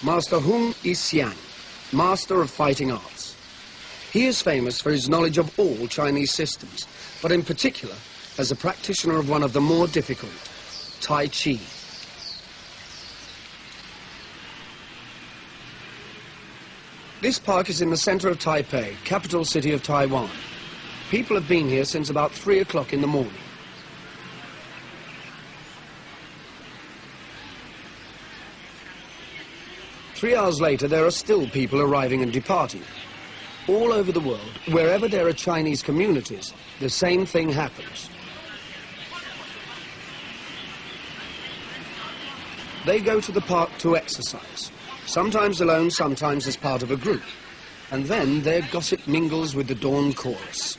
Master Hung Yi-Xiang, master of fighting arts. He is famous for his knowledge of all Chinese systems, but in particular as a practitioner of one of the more difficult, Tai Chi. This park is in the center of Taipei, capital city of Taiwan. People have been here since about 3 o'clock in the morning. Three hours later, there are still people arriving and departing. All over the world, wherever there are Chinese communities, the same thing happens. They go to the park to exercise, sometimes alone, sometimes as part of a group. And then their gossip mingles with the dawn chorus.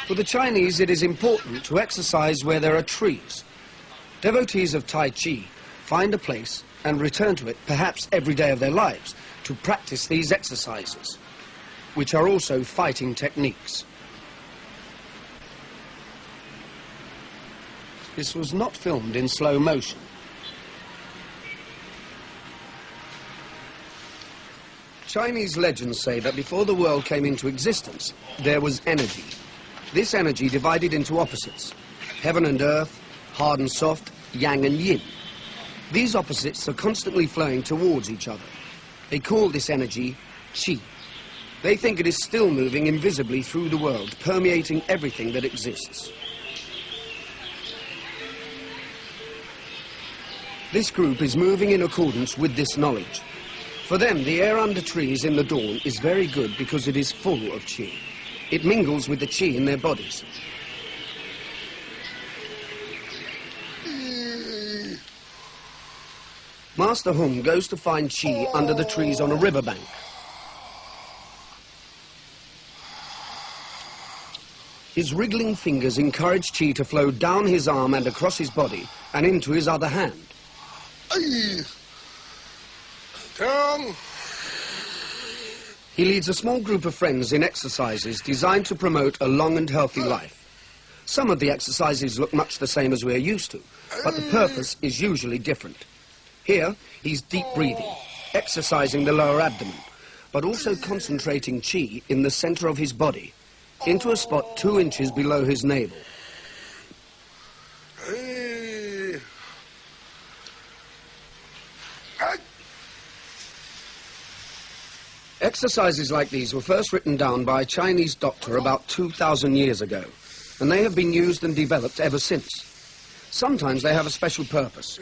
For the Chinese, it is important to exercise where there are trees. Devotees of Tai Chi find a place and return to it perhaps every day of their lives to practice these exercises, which are also fighting techniques. This was not filmed in slow motion. Chinese legends say that before the world came into existence, there was energy. This energy divided into opposites: heaven and earth, hard and soft, yang and yin. These opposites are constantly flowing towards each other. They call this energy qi. They think it is still moving invisibly through the world, permeating everything that exists. This group is moving in accordance with this knowledge. For them, the air under trees in the dawn is very good because it is full of qi. It mingles with the qi in their bodies. Master Hung goes to find qi under the trees on a riverbank. His wriggling fingers encourage qi to flow down his arm and across his body and into his other hand. He leads a small group of friends in exercises designed to promote a long and healthy life. Some of the exercises look much the same as we're used to, but the purpose is usually different. Here, he's deep breathing, exercising the lower abdomen, but also concentrating qi in the center of his body, into a spot 2 inches below his navel. Exercises like these were first written down by a Chinese doctor about 2,000 years ago, and they have been used and developed ever since. Sometimes they have a special purpose.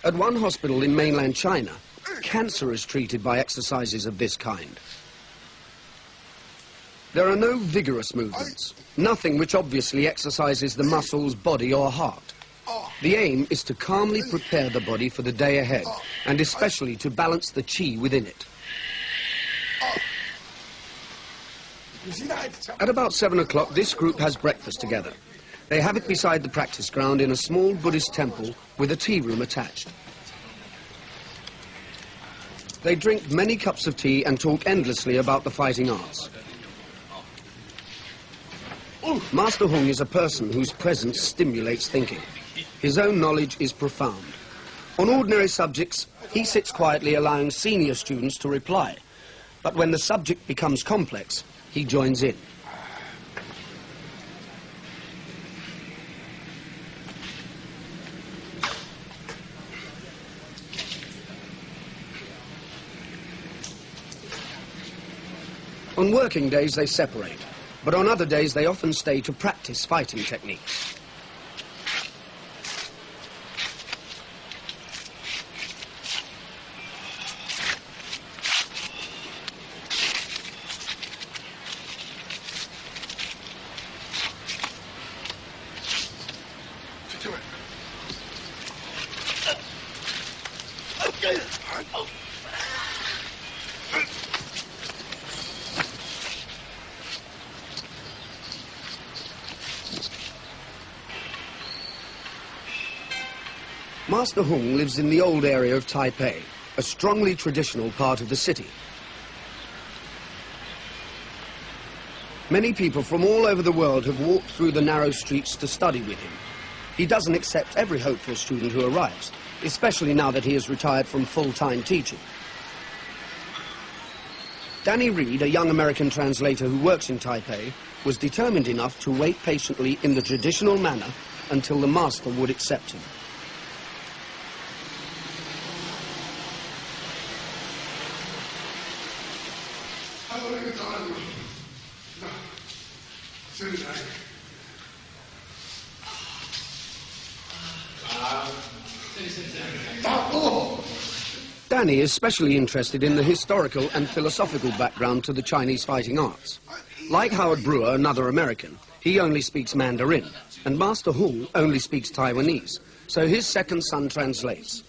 At one hospital in mainland China, cancer is treated by exercises of this kind. There are no vigorous movements, nothing which obviously exercises the muscles, body or heart. The aim is to calmly prepare the body for the day ahead, and especially to balance the qi within it. At about 7 o'clock, this group has breakfast together. They have it beside the practice ground in a small Buddhist temple with a tea room attached. They drink many cups of tea and talk endlessly about the fighting arts. Master Hung is a person whose presence stimulates thinking. His own knowledge is profound. On ordinary subjects, he sits quietly allowing senior students to reply. But when the subject becomes complex, he joins in. On working days, they separate, but on other days, they often stay to practice fighting techniques. Master Hung lives in the old area of Taipei, a strongly traditional part of the city. Many people from all over the world have walked through the narrow streets to study with him. He doesn't accept every hopeful student who arrives, especially now that he has retired from full-time teaching. Danny Reed, a young American translator who works in Taipei, was determined enough to wait patiently in the traditional manner until the master would accept him. Danny is especially interested in the historical and philosophical background to the Chinese fighting arts. Like Howard Brewer, another American, he only speaks Mandarin, and Master Hung only speaks Taiwanese, so his second son translates.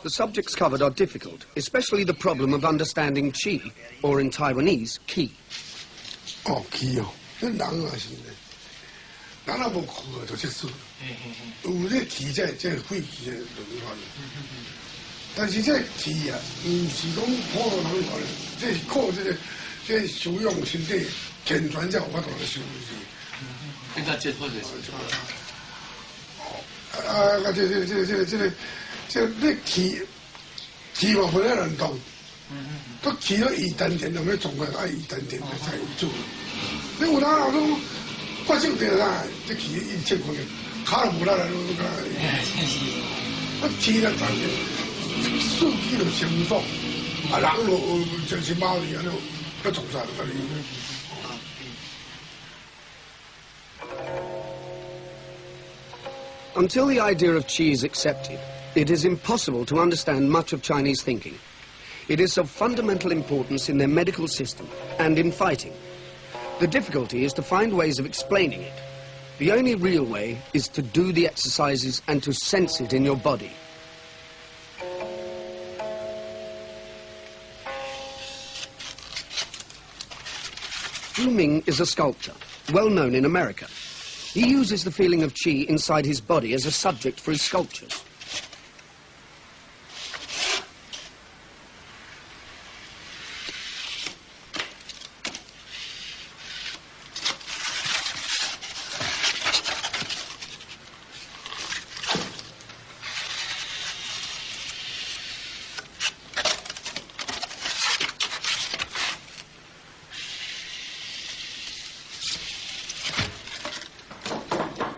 The subjects covered are difficult, especially the problem of understanding qi, or in Taiwanese, qi. Oh, qi, oh. 人啊是的，咱那无苦啊，就结束。有这qi这废气的文化。但是这qi啊，唔是讲普通人讲的，这是靠这修养身体，健全才有法度来修的。跟他接触的是。这qi嘛分了两种，都qi了一点点，有没有总归爱一点点的才有做。你有哪老种发生点啥？这qi一千块，卡都无啦啦都个。我qi了赚的，数据都相仿，啊，人就就是猫里啊，都做啥个哩？ Until the idea of qi is accepted, it is impossible to understand much of Chinese thinking. It is of fundamental importance in their medical system and in fighting. The difficulty is to find ways of explaining it. The only real way is to do the exercises and to sense it in your body. Zhu Ming is a sculptor, well known in America. He uses the feeling of qi inside his body as a subject for his sculptures.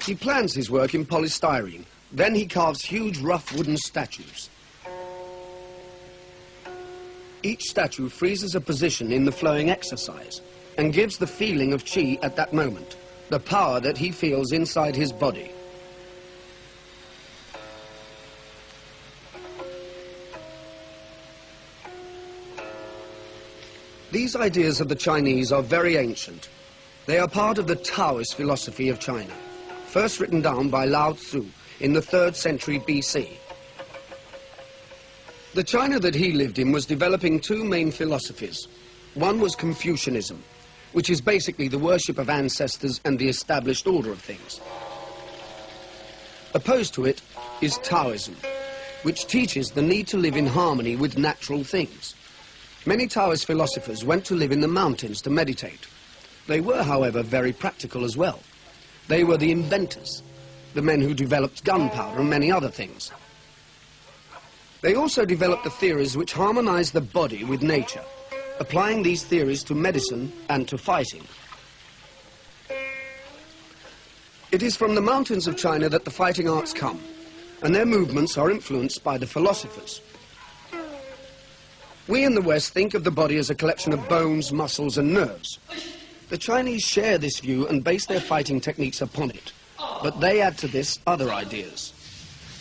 He plans his work in polystyrene. Then he carves huge rough wooden statues. Each statue freezes a position in the flowing exercise and gives the feeling of qi at that moment, the power that he feels inside his body. These ideas of the Chinese are very ancient. They are part of the Taoist philosophy of China, first written down by Lao Tzu in the 3rd century BC. The China that he lived in was developing two main philosophies. One was Confucianism, which is basically the worship of ancestors and the established order of things. Opposed to it is Taoism, which teaches the need to live in harmony with natural things. Many Taoist philosophers went to live in the mountains to meditate. They were, however, very practical as well. They were the inventors, the men who developed gunpowder and many other things. They also developed the theories which harmonize the body with nature, applying these theories to medicine and to fighting. It is from the mountains of China that the fighting arts come, and their movements are influenced by the philosophers. We in the West think of the body as a collection of bones, muscles and nerves. The Chinese share this view and base their fighting techniques upon it, but they add to this other ideas.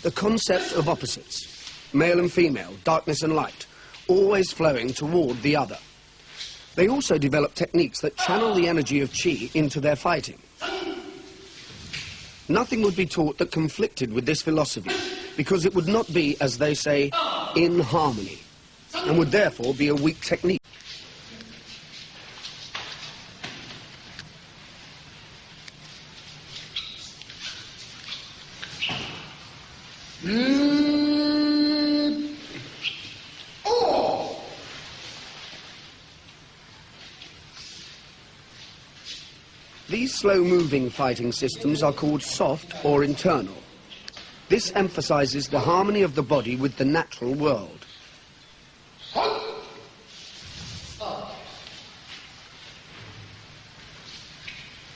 The concept of opposites, male and female, darkness and light, always flowing toward the other. They also develop techniques that channel the energy of qi into their fighting. Nothing would be taught that conflicted with this philosophy, because it would not be, as they say, in harmony, and would therefore be a weak technique. These slow-moving fighting systems are called soft or internal. This emphasizes the harmony of the body with the natural world.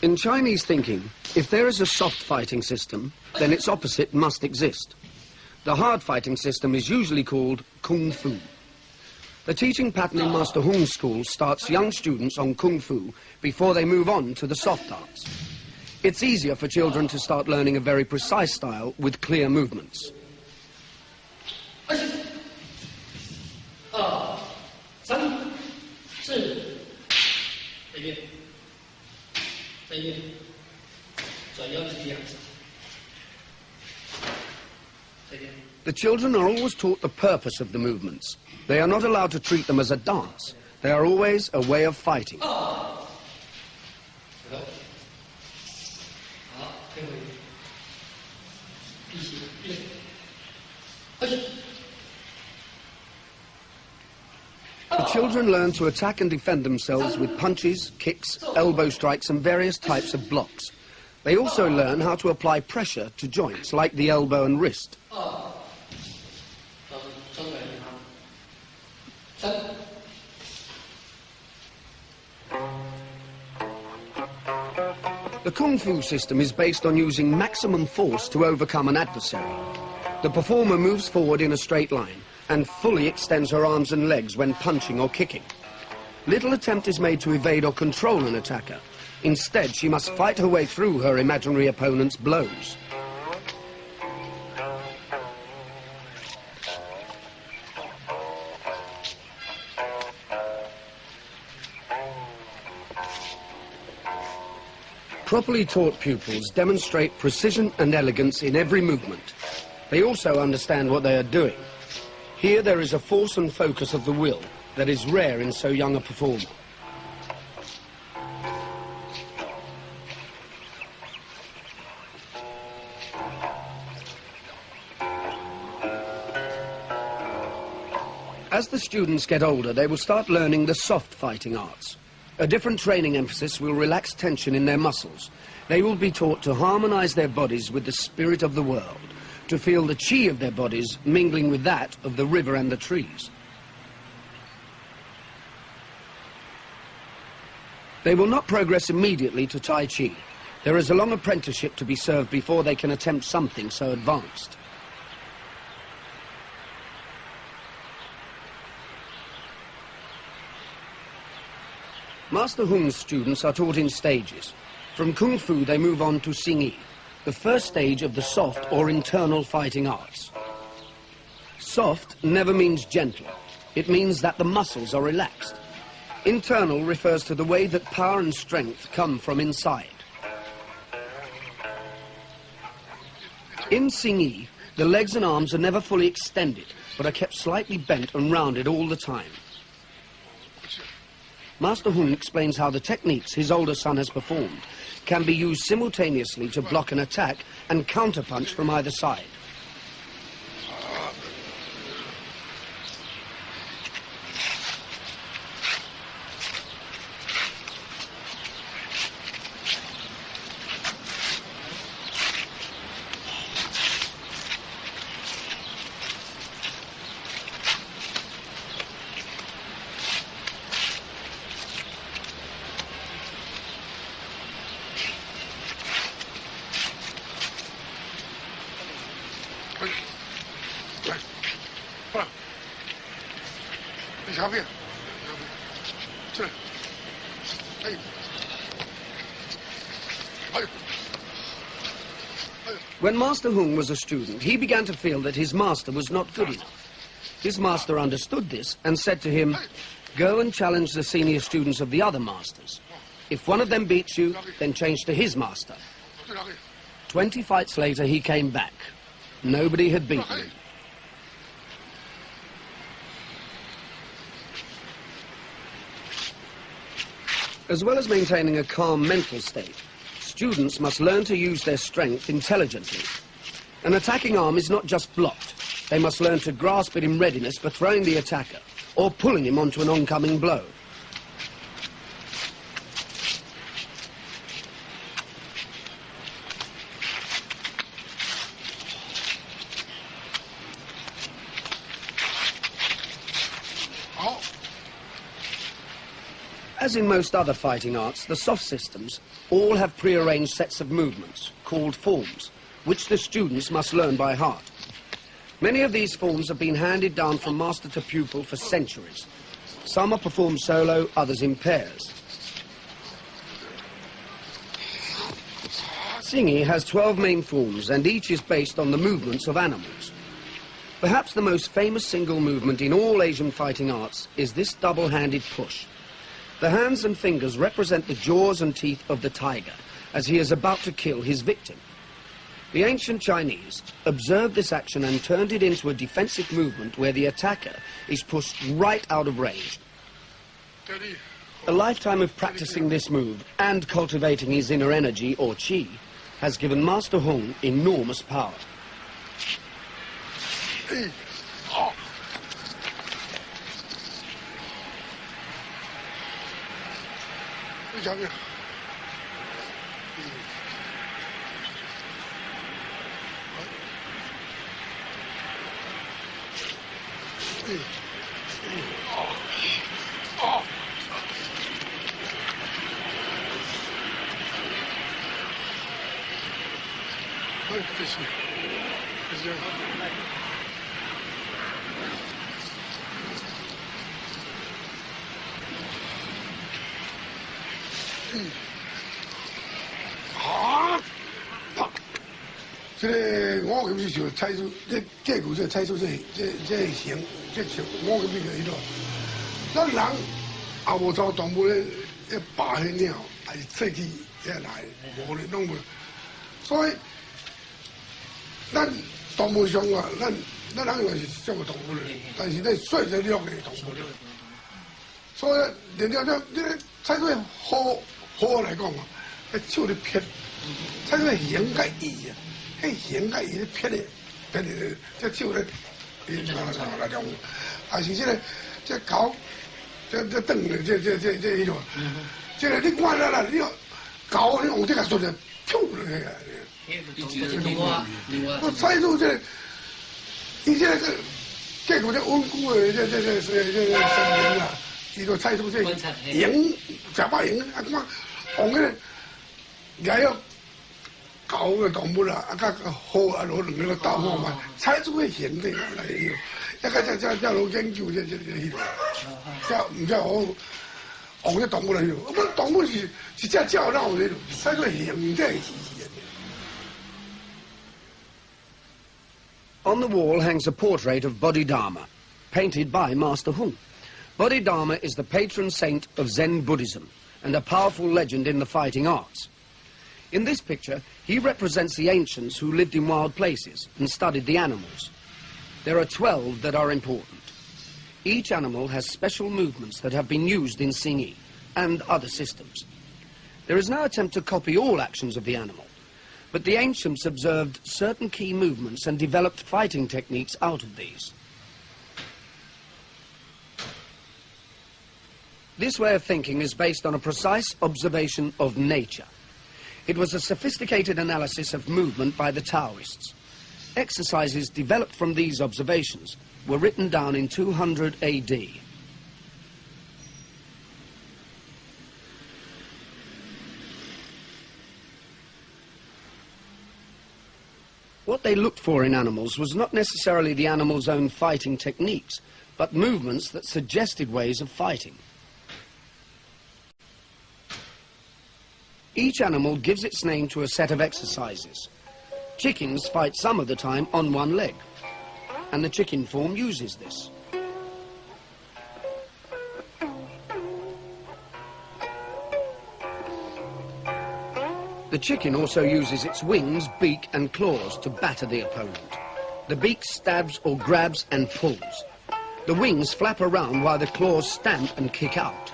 In Chinese thinking, if there is a soft fighting system, then its opposite must exist. The hard fighting system is usually called Kung Fu. The teaching pattern in Master Hung's school starts young students on Kung Fu before they move on to the soft arts. It's easier for children to start learning a very precise style with clear movements. The children are always taught the purpose of the movements. They are not allowed to treat them as a dance. They are always a way of fighting. The children learn to attack and defend themselves with punches, kicks, elbow strikes and various types of blocks. They also learn how to apply pressure to joints like the elbow and wrist. The Kung Fu system is based on using maximum force to overcome an adversary. The performer moves forward in a straight line and fully extends her arms and legs when punching or kicking. Little attempt is made to evade or control an attacker. Instead, she must fight her way through her imaginary opponent's blows. Properly taught pupils demonstrate precision and elegance in every movement. They also understand what they are doing. Here there is a force and focus of the will that is rare in so young a performer. As the students get older, they will start learning the soft fighting arts. A different training emphasis will relax tension in their muscles. They will be taught to harmonize their bodies with the spirit of the world, to feel the chi of their bodies mingling with that of the river and the trees. They will not progress immediately to Tai Chi. There is a long apprenticeship to be served before they can attempt something so advanced. Master Hung's students are taught in stages. From Kung Fu they move on to Xingyi, the first stage of the soft or internal fighting arts. Soft never means gentle. It means that the muscles are relaxed. Internal refers to the way that power and strength come from inside. In Xingyi, the legs and arms are never fully extended, but are kept slightly bent and rounded all the time. Master Hung explains how the techniques his older son has performed can be used simultaneously to block an attack and counterpunch from either side. When Master Hung was a student, he began to feel that his master was not good enough. His master understood this and said to him, "Go and challenge the senior students of the other masters. If one of them beats you, then change to his master." 20 fights later, he came back. Nobody had beaten him. As well as maintaining a calm mental state, students must learn to use their strength intelligently. An attacking arm is not just blocked. They must learn to grasp it in readiness for throwing the attacker or pulling him onto an oncoming blow. As in most other fighting arts, the soft systems all have pre-arranged sets of movements, called forms, which the students must learn by heart. Many of these forms have been handed down from master to pupil for centuries. Some are performed solo, others in pairs. Xingyi has 12 main forms, and each is based on the movements of animals. Perhaps the most famous single movement in all Asian fighting arts is this double-handed push. The hands and fingers represent the jaws and teeth of the tiger as he is about to kill his victim. The ancient Chinese observed this action and turned it into a defensive movement where the attacker is pushed right out of range. A lifetime of practicing this move and cultivating his inner energy, or qi, has given Master Hung enormous power.这个我咁就猜出，这结果就猜出这形，这形我咁就迄度。咱人也无做动物咧，一把迄鸟还是刺激一来，无咧弄无。所以，咱动物上啊，咱人原是像个动物咧，但是咧睡得了嘅动物咧。所以，连了你猜出好来讲啊，手咧撇，猜出形甲意啊。迄形甲伊咧撇咧，这手咧，那种，啊是这狗，这凳咧，这迄种，这个你看啦，你狗你用这个做咧，飘咧，我猜出这，伊这个结果这稳固的这声音啊，伊就猜出这形，假把形啊，看红个也要。狗嘅动物啦，啊，好啊，攞兩個鬥看嘛，猜出個形嚟嚟要，一個老研究迄個，唔知好學啲動物嚟要，咁動物是只鳥鬧嚟，猜出個形真係奇嘅。On the wall hangs a portrait of Bodhidharma, painted by Master Hung. Bodhidharma is the patron saint of Zen Buddhism and a powerful legend in the fighting arts. In this picture, he represents the ancients who lived in wild places and studied the animals. There are 12 that are important. Each animal has special movements that have been used in Xingyi and other systems. There is no attempt to copy all actions of the animal, but the ancients observed certain key movements and developed fighting techniques out of these. This way of thinking is based on a precise observation of nature. It was a sophisticated analysis of movement by the Taoists. Exercises developed from these observations were written down in 200 AD. What they looked for in animals was not necessarily the animal's own fighting techniques, but movements that suggested ways of fighting. Each animal gives its name to a set of exercises. Chickens fight some of the time on one leg, and the chicken form uses this. The chicken also uses its wings, beak and claws to batter the opponent. The beak stabs or grabs and pulls. The wings flap around while the claws stamp and kick out.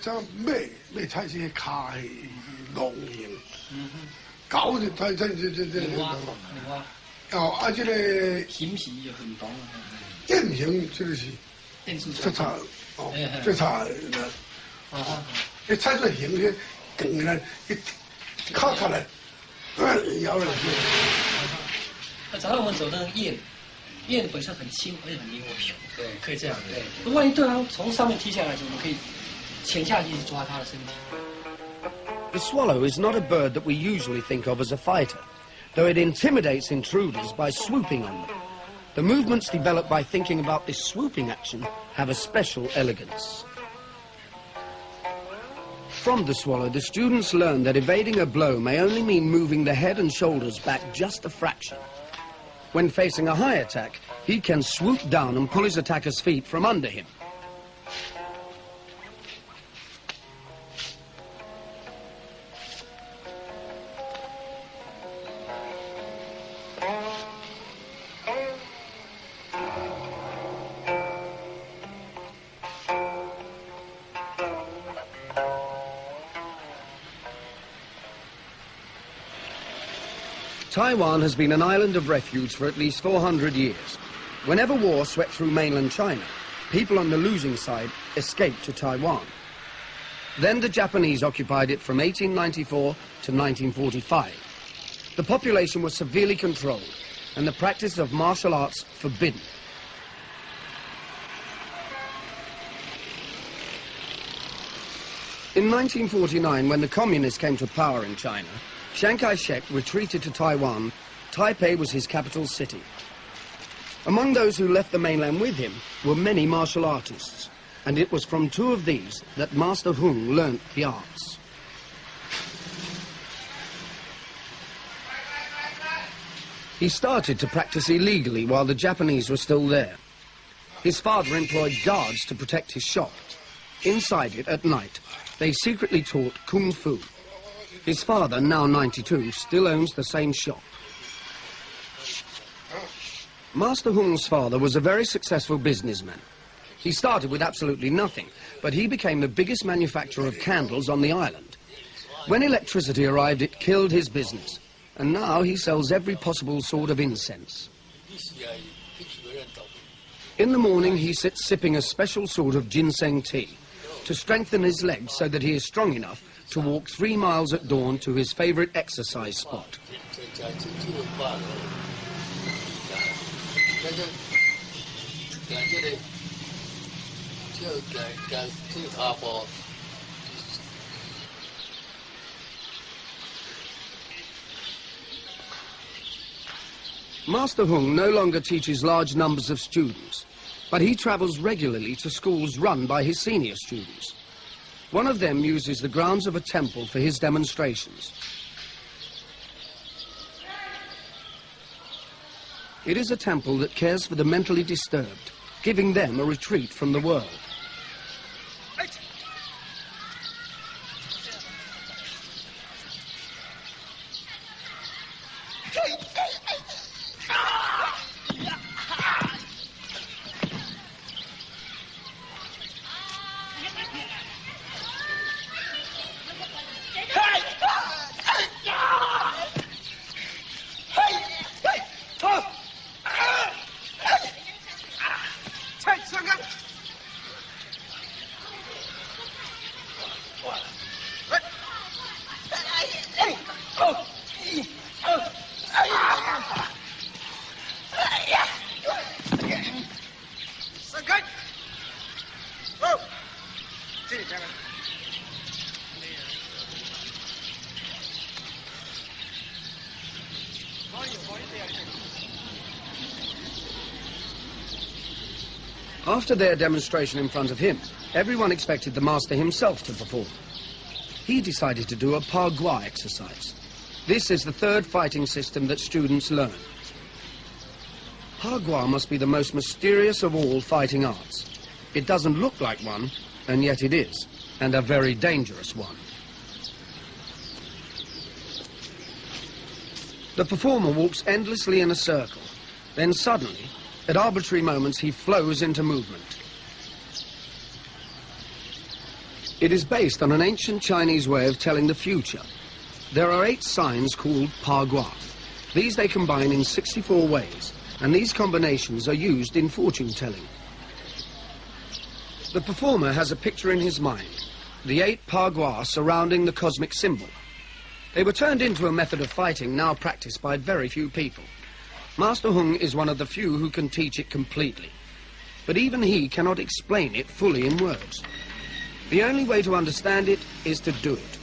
这马踩是脚是龙形，狗就踩这，哦，啊，这个形皮也很薄。变形这个是变数最差哦，最差的。你踩出形去，梗了，一卡卡了，摇了去。早上我们走那个雁，雁本身很轻，而且很灵活，对，可以这样。对，万一对方从上面踢下来的时候，我们可以潜下去抓他的身体。The swallow is not a bird that we usually think of as a fighter, though it intimidates intruders by swooping on them. The movements developed by thinking about this swooping action have a special elegance. From the swallow, the students learn that evading a blow may only mean moving the head and shoulders back just a fraction. When facing a high attack, he can swoop down and pull his attacker's feet from under him. Taiwan has been an island of refuge for at least 400 years. Whenever war swept through mainland China, people on the losing side escaped to Taiwan. Then the Japanese occupied it from 1894 to 1945. The population was severely controlled and the practice of martial arts forbidden. In 1949, when the communists came to power in China, Chiang Kai-shek retreated to Taiwan. Taipei was his capital city. Among those who left the mainland with him were many martial artists, and it was from two of these that Master Hung learnt the arts. He started to practice illegally while the Japanese were still there. His father employed guards to protect his shop. Inside it, at night, they secretly taught Kung Fu. His father, now 92, still owns the same shop. Master Hung's father was a very successful businessman. He started with absolutely nothing, but he became the biggest manufacturer of candles on the island. When electricity arrived, it killed his business, and now he sells every possible sort of incense. In the morning, he sits sipping a special sort of ginseng tea to strengthen his legs so that he is strong enough to walk 3 miles at dawn to his favorite exercise spot. Master Hung no longer teaches large numbers of students, but he travels regularly to schools run by his senior students. One of them uses the grounds of a temple for his demonstrations. It is a temple that cares for the mentally disturbed, giving them a retreat from the world. After their demonstration in front of him, everyone expected the master himself to perform. He decided to do a Pa Gua exercise. This is the third fighting system that students learn. Pa Gua must be the most mysterious of all fighting arts. It doesn't look like one, and yet it is, and a very dangerous one. The performer walks endlessly in a circle. Then suddenly, at arbitrary moments, he flows into movement. It is based on an ancient Chinese way of telling the future. There are 8 signs called Pa Gua. These they combine in 64 ways, and these combinations are used in fortune-telling. The performer has a picture in his mind, the 8 Pagua surrounding the cosmic symbol. They were turned into a method of fighting now practiced by very few people. Master Hung is one of the few who can teach it completely, but even he cannot explain it fully in words. The only way to understand it is to do it.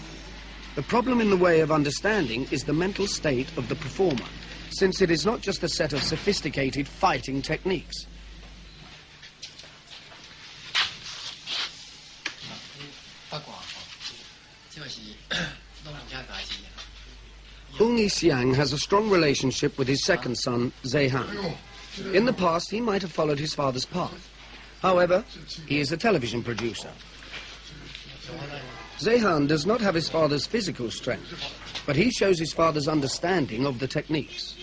The problem in the way of understanding is the mental state of the performer, since it is not just a set of sophisticated fighting techniques. Hung Yixiang has a strong relationship with his second son, Zeihan. In the past, he might have followed his father's path. However, he is a television producer. Zeihan does not have his father's physical strength, but he shows his father's understanding of the techniques.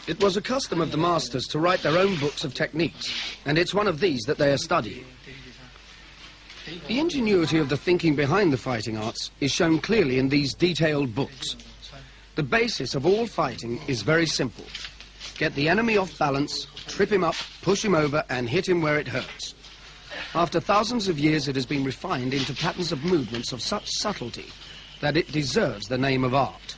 It was a custom of the masters to write their own books of techniques, and it's one of these that they are studying. The ingenuity of the thinking behind the fighting arts is shown clearly in these detailed books. The basis of all fighting is very simple. Get the enemy off balance, trip him up, push him over, and hit him where it hurts. After thousands of years, it has been refined into patterns of movements of such subtlety that it deserves the name of art.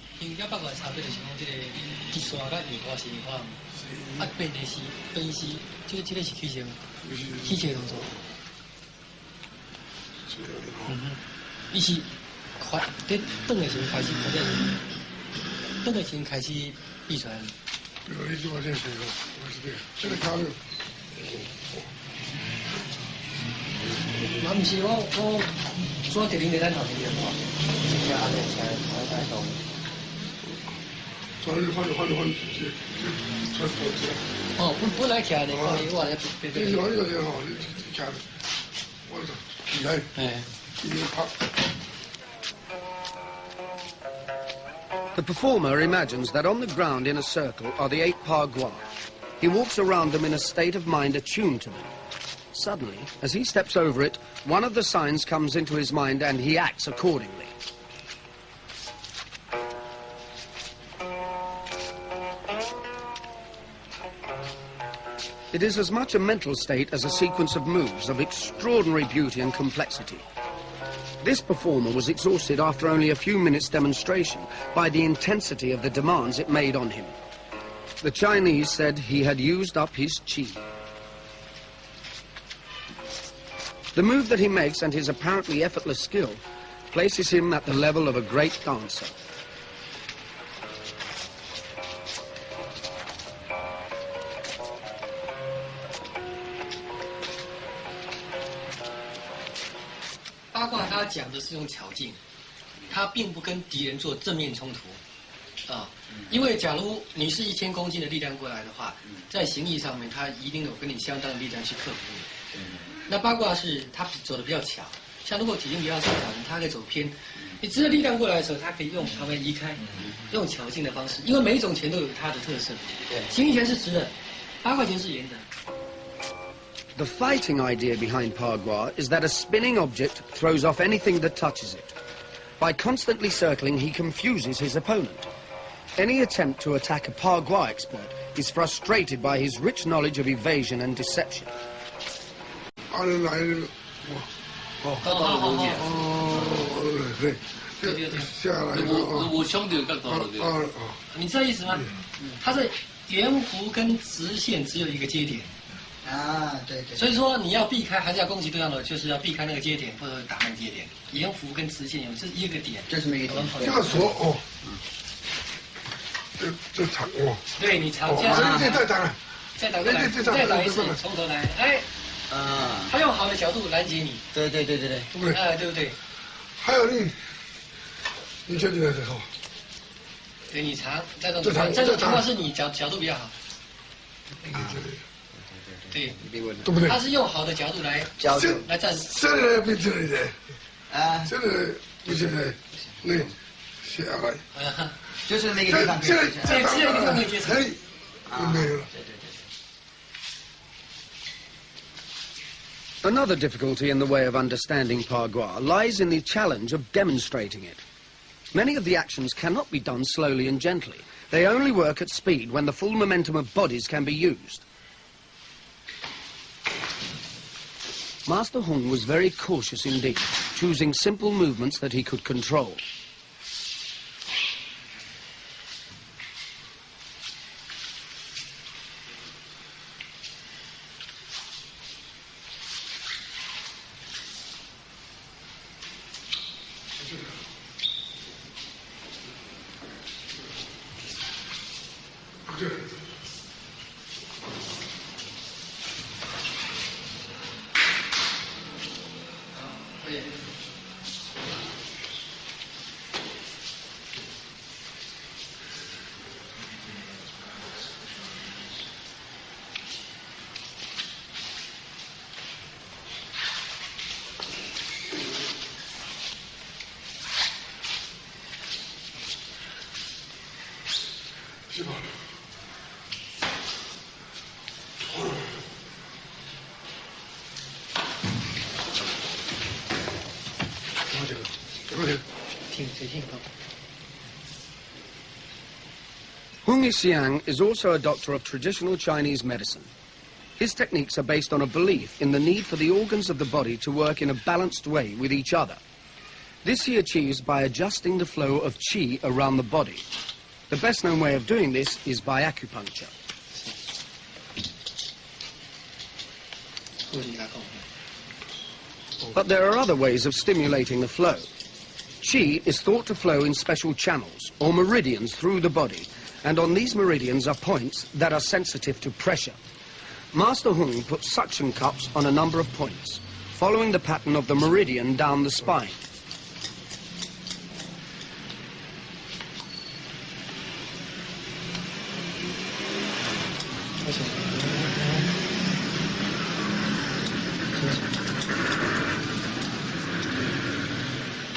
The performer imagines that on the ground in a circle are the 8 Pagua. He walks around them in a state of mind attuned to them. Suddenly, as he steps over it, one of the signs comes into his mind and he acts accordingly. It is as much a mental state as a sequence of moves of extraordinary beauty and complexity. This performer was exhausted after only a few minutes' demonstration by the intensity of the demands it made on him. The Chinese said he had used up his qi. The move that he makes and his apparently effortless skill places him at the level of a great dancer. Bagua 他讲的是用巧劲，他并不跟敌人做正面冲突，因为假如你是1000公斤的力量过来的话，在形意上面他一定有跟你相当的力量去克服你。那八卦是他走的比较巧，像如果体型比较小的人，他可以走偏，你只有力量过来的时候，他可以用旁边移开，用巧劲的方式，因为每一种拳都有它的特色。形意拳是直的，八卦拳是圆的。 The fighting idea behind Pagua is that a spinning object throws off anything that touches it. By constantly circling, he confuses his opponent. Any attempt to attack a Pagua expert is frustrated by his rich knowledge of evasion and deception.你知道意思吗？它是圆弧跟直线只有一个接点。 啊，对对。所以说你要避开，还是要攻击对方的，就是要避开那个接点或者打那个接点。圆弧跟直线有这一个点，这是那个点。这样说哦，这长哦。对你长这样。再打了。再打过来，再打一次，从头来。哎。啊。他用好的角度拦截你。对对对对对。对不对？哎，对不对？还有你确定的时候。对你长，这种情况是你角度比较好。对，对不对？他是用好的角度来战士。这个不这里的，啊，这个不是的，那下来，就是那个地方可以接触，只有一个地方可以接触，没有了。对对对。Another difficulty in the way of understanding Pagua lies in the challenge of demonstrating it. Many of the actions cannot be done slowly and gently. They only work at speed when the full momentum of bodies can be used. Master Hung was very cautious indeed, choosing simple movements that he could control. Hung Yixiang is also a doctor of traditional Chinese medicine. His techniques are based on a belief in the need for the organs of the body to work in a balanced way with each other. This he achieves by adjusting the flow of qi around the body. The best known way of doing this is by acupuncture. But there are other ways of stimulating the flow. Qi is thought to flow in special channels or meridians through the body, and on these meridians are points that are sensitive to pressure. Master Hung put suction cups on a number of points, following the pattern of the meridian down the spine.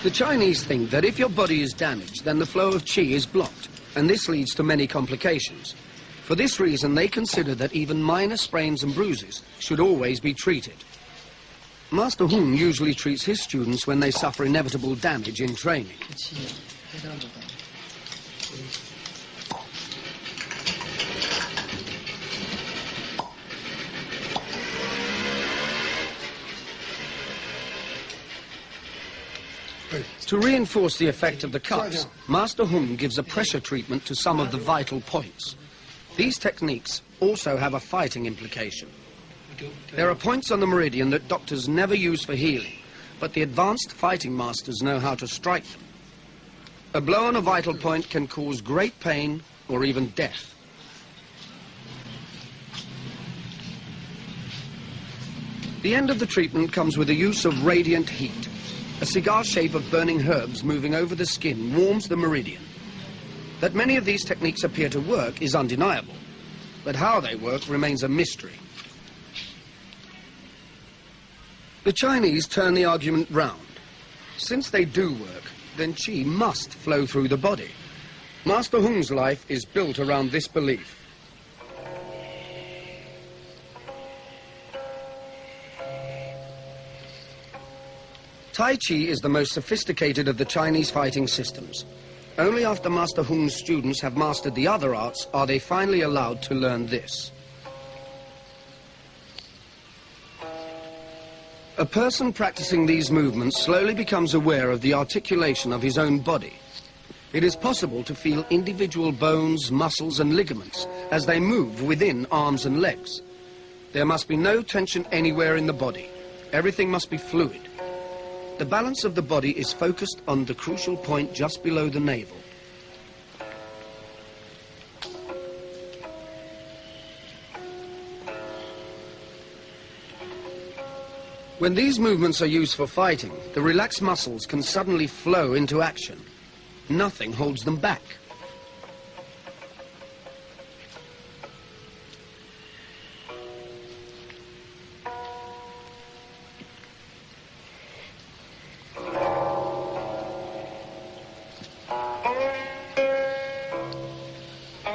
The Chinese think that if your body is damaged, then the flow of qi is blocked, and this leads to many complications. For this reason, they consider that even minor sprains and bruises should always be treated. Master Hung usually treats his students when they suffer inevitable damage in training. To reinforce the effect of the cups, Master Hung gives a pressure treatment to some of the vital points. These techniques also have a fighting implication. There are points on the meridian that doctors never use for healing, but the advanced fighting masters know how to strike them. A blow on a vital point can cause great pain or even death. The end of the treatment comes with the use of radiant heat. A cigar shape of burning herbs moving over the skin warms the meridian. That many of these techniques appear to work is undeniable, but how they work remains a mystery. The Chinese turn the argument round. Since they do work, then qi must flow through the body. Master Hung's life is built around this belief. Tai Chi is the most sophisticated of the Chinese fighting systems. Only after Master Hung's students have mastered the other arts are they finally allowed to learn this. A person practicing these movements slowly becomes aware of the articulation of his own body. It is possible to feel individual bones, muscles and ligaments as they move within arms and legs. There must be no tension anywhere in the body. Everything must be fluid. The balance of the body is focused on the crucial point just below the navel. When these movements are used for fighting, the relaxed muscles can suddenly flow into action. Nothing holds them back.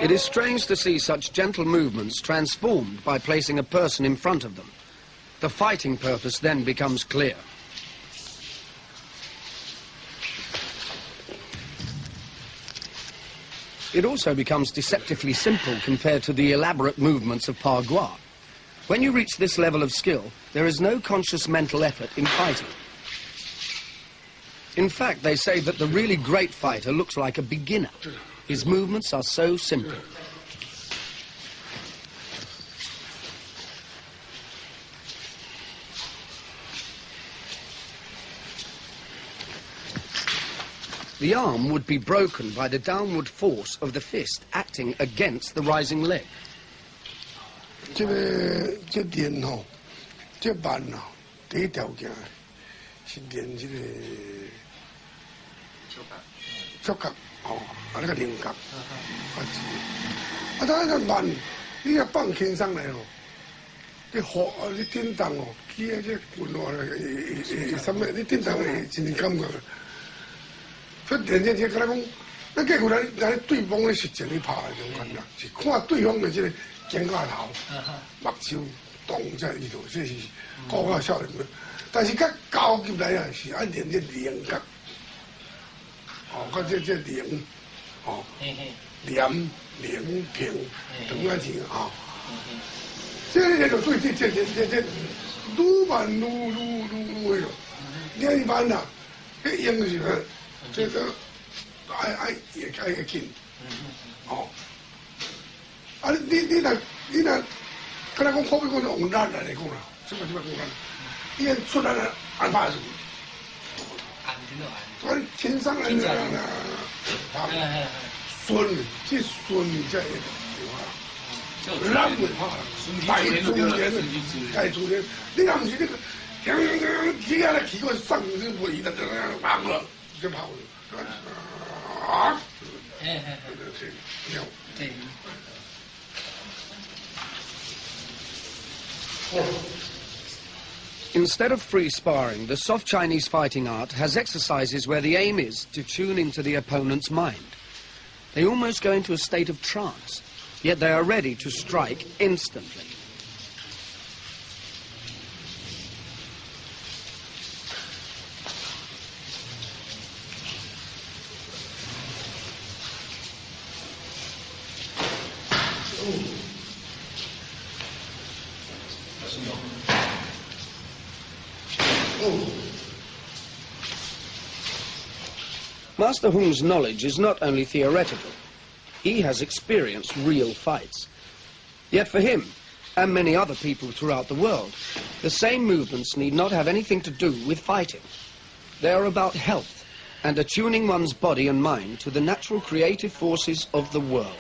It is strange to see such gentle movements transformed by placing a person in front of them. The fighting purpose then becomes clear. It also becomes deceptively simple compared to the elaborate movements of Pa Gua. When you reach this level of skill, there is no conscious mental effort in fighting. In fact, they say that the really great fighter looks like a beginner. His movements are so simple. The arm would be broken by the downward force of the fist acting against the rising leg. 这练吼，这慢啊，第一条件是练这个触觉哦，那个灵感，当然慢，你要放轻松来哦，你好，你叮当哦，起啊这滚落来，什么你叮当会真感觉。 所以练这个，敢若讲，咱过去咱对方咧实战咧拍的种感觉，是看对方的这个肩胛头、目睭、动在里头，这是高较少年的。但是较高级来啊，是爱练这灵觉，哦，甲这灵，哦，廉平等啊钱啊，这个就对这愈慢愈迄落，你一般呐，迄用的时候。 这个爱紧，哦，啊你若，敢若讲可比讲用咱来讲啦，什么讲啦，伊按出来了按拍住，我轻松来啦，顺，这顺才会对啦，咱袂拍，摆自然，你若唔是那个，起来起个上是袂的，忙了。 就跑啊！对。Instead of free sparring, the soft Chinese fighting art has exercises where the aim is to tune into the opponent's mind. They almost go into a state of trance, yet they are ready to strike instantly. Master Hung's knowledge is not only theoretical. He has experienced real fights. Yet for him, and many other people throughout the world, the same movements need not have anything to do with fighting. They are about health and attuning one's body and mind to the natural creative forces of the world.